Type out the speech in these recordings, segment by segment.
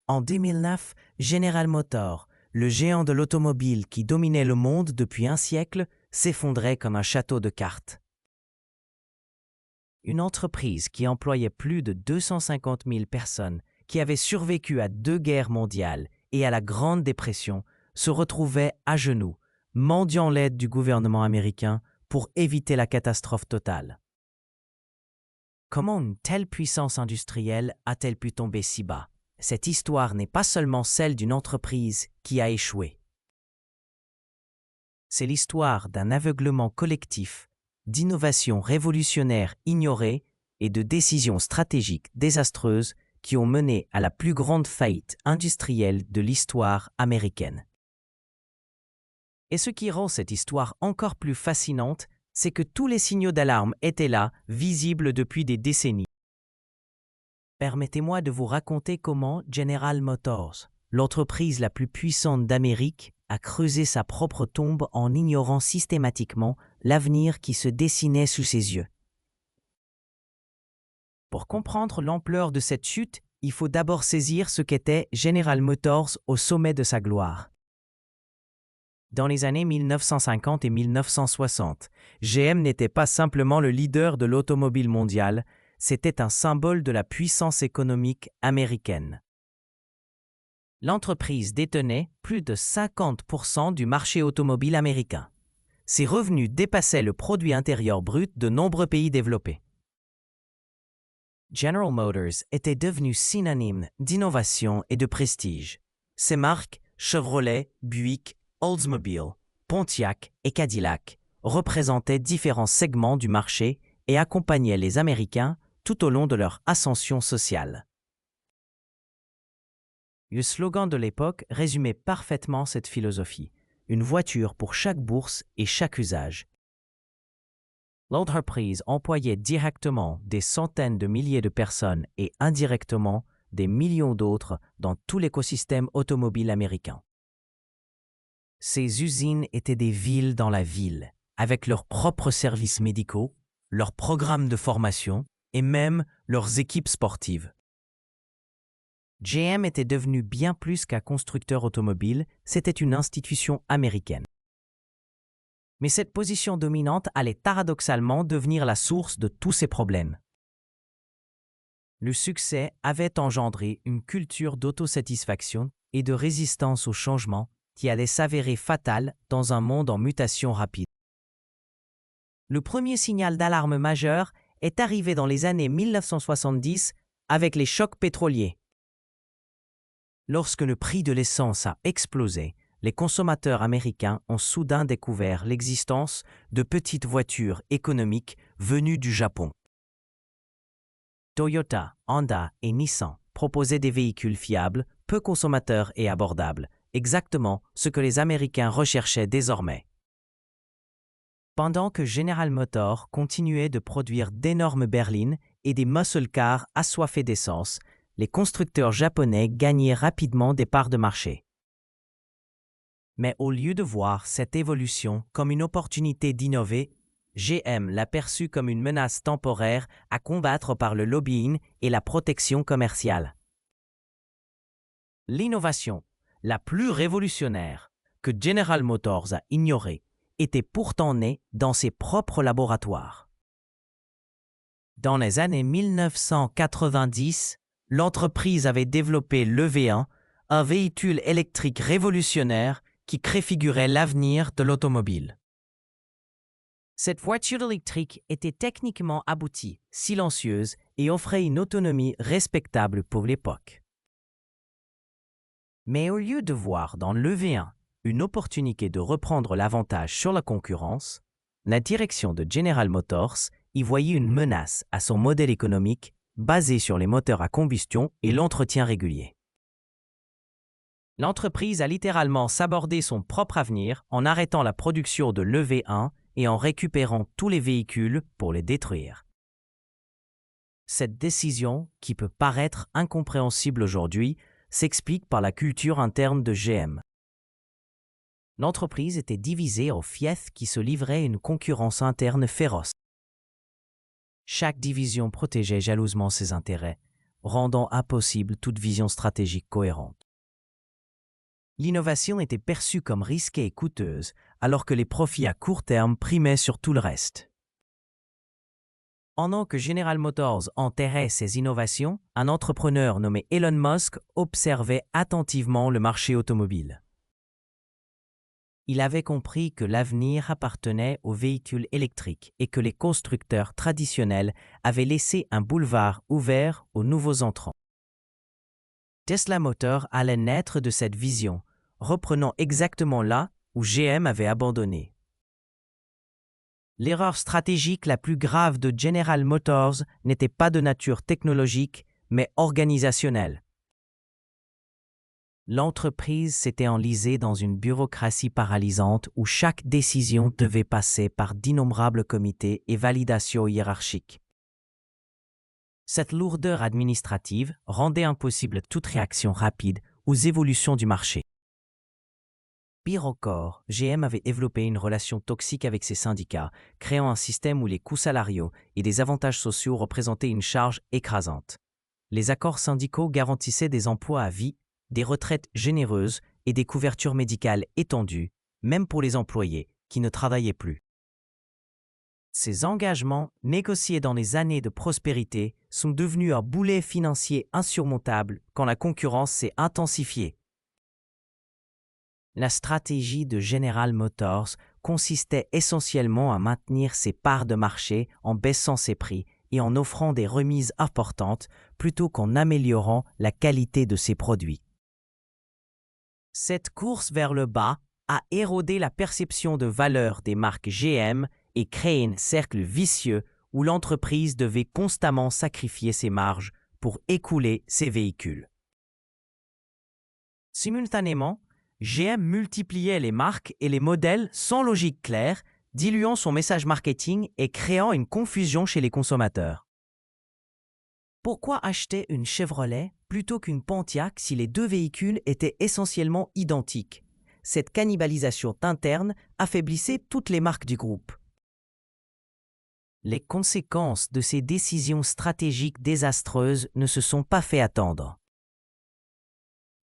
En 2009, General Motors, le géant de l'automobile qui dominait le monde depuis un siècle, s'effondrait comme un château de cartes. Une entreprise qui employait plus de 250 000 personnes, qui avait survécu à 2 guerres mondiales et à la Grande Dépression, se retrouvait à genoux, mendiant l'aide du gouvernement américain pour éviter la catastrophe totale. Comment une telle puissance industrielle a-t-elle pu tomber si bas? Cette histoire n'est pas seulement celle d'une entreprise qui a échoué. C'est l'histoire d'un aveuglement collectif, d'innovations révolutionnaires ignorées et de décisions stratégiques désastreuses qui ont mené à la plus grande faillite industrielle de l'histoire américaine. Et ce qui rend cette histoire encore plus fascinante, c'est que tous les signaux d'alarme étaient là, visibles depuis des décennies. Permettez-moi de vous raconter comment General Motors, l'entreprise la plus puissante d'Amérique, a creusé sa propre tombe en ignorant systématiquement l'avenir qui se dessinait sous ses yeux. Pour comprendre l'ampleur de cette chute, il faut d'abord saisir ce qu'était General Motors au sommet de sa gloire. Dans les années 1950 et 1960, GM n'était pas simplement le leader de l'automobile mondiale, c'était un symbole de la puissance économique américaine. L'entreprise détenait plus de 50% du marché automobile américain. Ses revenus dépassaient le produit intérieur brut de nombreux pays développés. General Motors était devenu synonyme d'innovation et de prestige. Ses marques Chevrolet, Buick, Oldsmobile, Pontiac et Cadillac représentaient différents segments du marché et accompagnaient les Américains tout au long de leur ascension sociale. Le slogan de l'époque résumait parfaitement cette philosophie, une voiture pour chaque bourse et chaque usage. L'entreprise employait directement des centaines de milliers de personnes et indirectement des millions d'autres dans tout l'écosystème automobile américain. Ces usines étaient des villes dans la ville, avec leurs propres services médicaux, leurs programmes de formation et même leurs équipes sportives. GM était devenu bien plus qu'un constructeur automobile, c'était une institution américaine. Mais cette position dominante allait paradoxalement devenir la source de tous ces problèmes. Le succès avait engendré une culture d'autosatisfaction et de résistance au changement qui allait s'avérer fatale dans un monde en mutation rapide. Le premier signal d'alarme majeur est arrivé dans les années 1970 avec les chocs pétroliers. Lorsque le prix de l'essence a explosé, les consommateurs américains ont soudain découvert l'existence de petites voitures économiques venues du Japon. Toyota, Honda et Nissan proposaient des véhicules fiables, peu consommateurs et abordables, exactement ce que les Américains recherchaient désormais. Pendant que General Motors continuait de produire d'énormes berlines et des muscle cars assoiffés d'essence, les constructeurs japonais gagnaient rapidement des parts de marché. Mais au lieu de voir cette évolution comme une opportunité d'innover, GM l'a perçue comme une menace temporaire à combattre par le lobbying et la protection commerciale. L'innovation la plus révolutionnaire que General Motors a ignorée était pourtant née dans ses propres laboratoires. Dans les années 1990, l'entreprise avait développé l'EV1, un véhicule électrique révolutionnaire qui préfigurait l'avenir de l'automobile. Cette voiture électrique était techniquement aboutie, silencieuse et offrait une autonomie respectable pour l'époque. Mais au lieu de voir dans l'EV1 une opportunité de reprendre l'avantage sur la concurrence, la direction de General Motors y voyait une menace à son modèle économique basé sur les moteurs à combustion et l'entretien régulier. L'entreprise a littéralement sabordé son propre avenir en arrêtant la production de l'EV1 et en récupérant tous les véhicules pour les détruire. Cette décision, qui peut paraître incompréhensible aujourd'hui, s'explique par la culture interne de GM. L'entreprise était divisée en fiefs qui se livraient une concurrence interne féroce. Chaque division protégeait jalousement ses intérêts, rendant impossible toute vision stratégique cohérente. L'innovation était perçue comme risquée et coûteuse, alors que les profits à court terme primaient sur tout le reste. Pendant que General Motors enterrait ses innovations, un entrepreneur nommé Elon Musk observait attentivement le marché automobile. Il avait compris que l'avenir appartenait aux véhicules électriques et que les constructeurs traditionnels avaient laissé un boulevard ouvert aux nouveaux entrants. Tesla Motors allait naître de cette vision, reprenant exactement là où GM avait abandonné. L'erreur stratégique la plus grave de General Motors n'était pas de nature technologique, mais organisationnelle. L'entreprise s'était enlisée dans une bureaucratie paralysante où chaque décision devait passer par d'innombrables comités et validations hiérarchiques. Cette lourdeur administrative rendait impossible toute réaction rapide aux évolutions du marché. Pire encore, GM avait développé une relation toxique avec ses syndicats, créant un système où les coûts salariaux et des avantages sociaux représentaient une charge écrasante. Les accords syndicaux garantissaient des emplois à vie, des retraites généreuses et des couvertures médicales étendues, même pour les employés qui ne travaillaient plus. Ces engagements, négociés dans les années de prospérité, sont devenus un boulet financier insurmontable quand la concurrence s'est intensifiée. La stratégie de General Motors consistait essentiellement à maintenir ses parts de marché en baissant ses prix et en offrant des remises importantes plutôt qu'en améliorant la qualité de ses produits. Cette course vers le bas a érodé la perception de valeur des marques GM et créé un cercle vicieux où l'entreprise devait constamment sacrifier ses marges pour écouler ses véhicules. Simultanément, GM multipliait les marques et les modèles sans logique claire, diluant son message marketing et créant une confusion chez les consommateurs. Pourquoi acheter une Chevrolet plutôt qu'une Pontiac si les deux véhicules étaient essentiellement identiques? Cette cannibalisation interne affaiblissait toutes les marques du groupe. Les conséquences de ces décisions stratégiques désastreuses ne se sont pas fait attendre.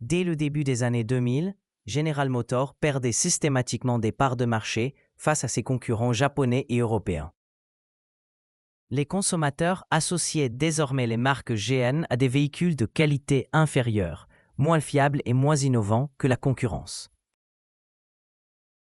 Dès le début des années 2000, General Motors perdait systématiquement des parts de marché face à ses concurrents japonais et européens. Les consommateurs associaient désormais les marques GM à des véhicules de qualité inférieure, moins fiables et moins innovants que la concurrence.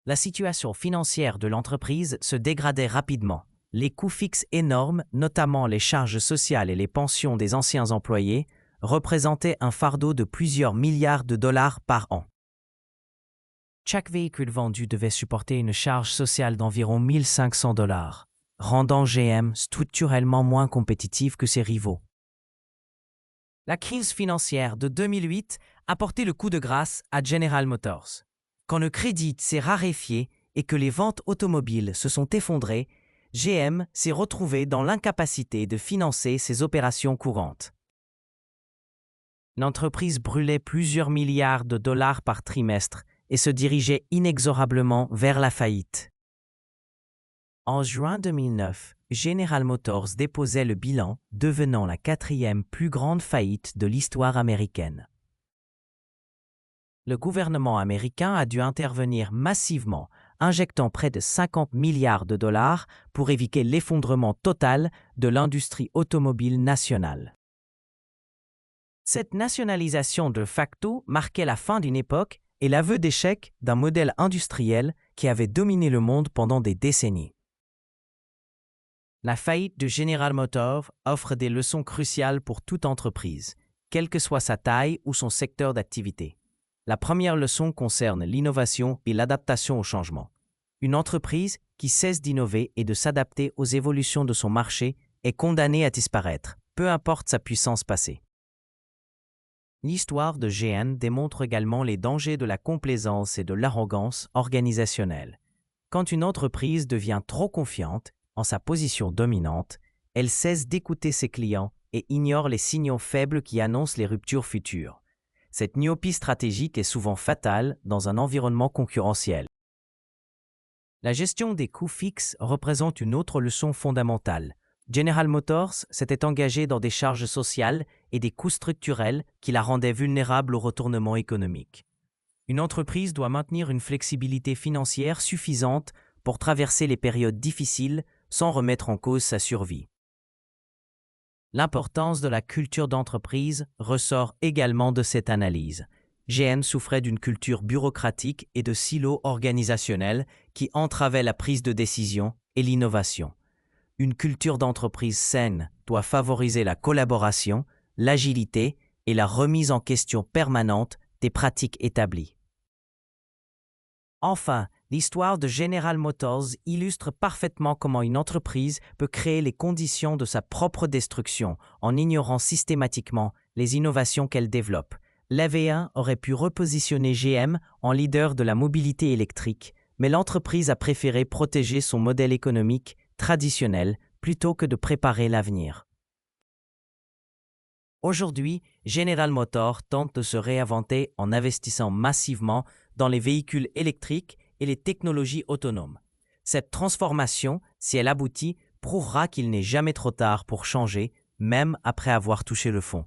La situation financière de l'entreprise se dégradait rapidement. Les coûts fixes énormes, notamment les charges sociales et les pensions des anciens employés, représentaient un fardeau de plusieurs milliards de dollars par an. Chaque véhicule vendu devait supporter une charge sociale d'environ 1 500 $, rendant GM structurellement moins compétitif que ses rivaux. La crise financière de 2008 a porté le coup de grâce à General Motors. Quand le crédit s'est raréfié et que les ventes automobiles se sont effondrées, GM s'est retrouvé dans l'incapacité de financer ses opérations courantes. L'entreprise brûlait plusieurs milliards de dollars par trimestre et se dirigeait inexorablement vers la faillite. En juin 2009, General Motors déposait le bilan, devenant la 4e plus grande faillite de l'histoire américaine. Le gouvernement américain a dû intervenir massivement, injectant près de 50 milliards de dollars pour éviter l'effondrement total de l'industrie automobile nationale. Cette nationalisation de facto marquait la fin d'une époque et l'aveu d'échec d'un modèle industriel qui avait dominé le monde pendant des décennies. La faillite de General Motors offre des leçons cruciales pour toute entreprise, quelle que soit sa taille ou son secteur d'activité. La première leçon concerne l'innovation et l'adaptation au changement. Une entreprise qui cesse d'innover et de s'adapter aux évolutions de son marché est condamnée à disparaître, peu importe sa puissance passée. L'histoire de GM démontre également les dangers de la complaisance et de l'arrogance organisationnelle. Quand une entreprise devient trop confiante en sa position dominante, elle cesse d'écouter ses clients et ignore les signaux faibles qui annoncent les ruptures futures. Cette myopie stratégique est souvent fatale dans un environnement concurrentiel. La gestion des coûts fixes représente une autre leçon fondamentale. General Motors s'était engagé dans des charges sociales et des coûts structurels qui la rendaient vulnérable au retournement économique. Une entreprise doit maintenir une flexibilité financière suffisante pour traverser les périodes difficiles sans remettre en cause sa survie. L'importance de la culture d'entreprise ressort également de cette analyse. GM souffrait d'une culture bureaucratique et de silos organisationnels qui entravaient la prise de décision et l'innovation. Une culture d'entreprise saine doit favoriser la collaboration, l'agilité et la remise en question permanente des pratiques établies. Enfin, l'histoire de General Motors illustre parfaitement comment une entreprise peut créer les conditions de sa propre destruction en ignorant systématiquement les innovations qu'elle développe. L'EV1 aurait pu repositionner GM en leader de la mobilité électrique, mais l'entreprise a préféré protéger son modèle économique traditionnel plutôt que de préparer l'avenir. Aujourd'hui, General Motors tente de se réinventer en investissant massivement dans les véhicules électriques et les technologies autonomes. Cette transformation, si elle aboutit, prouvera qu'il n'est jamais trop tard pour changer, même après avoir touché le fond.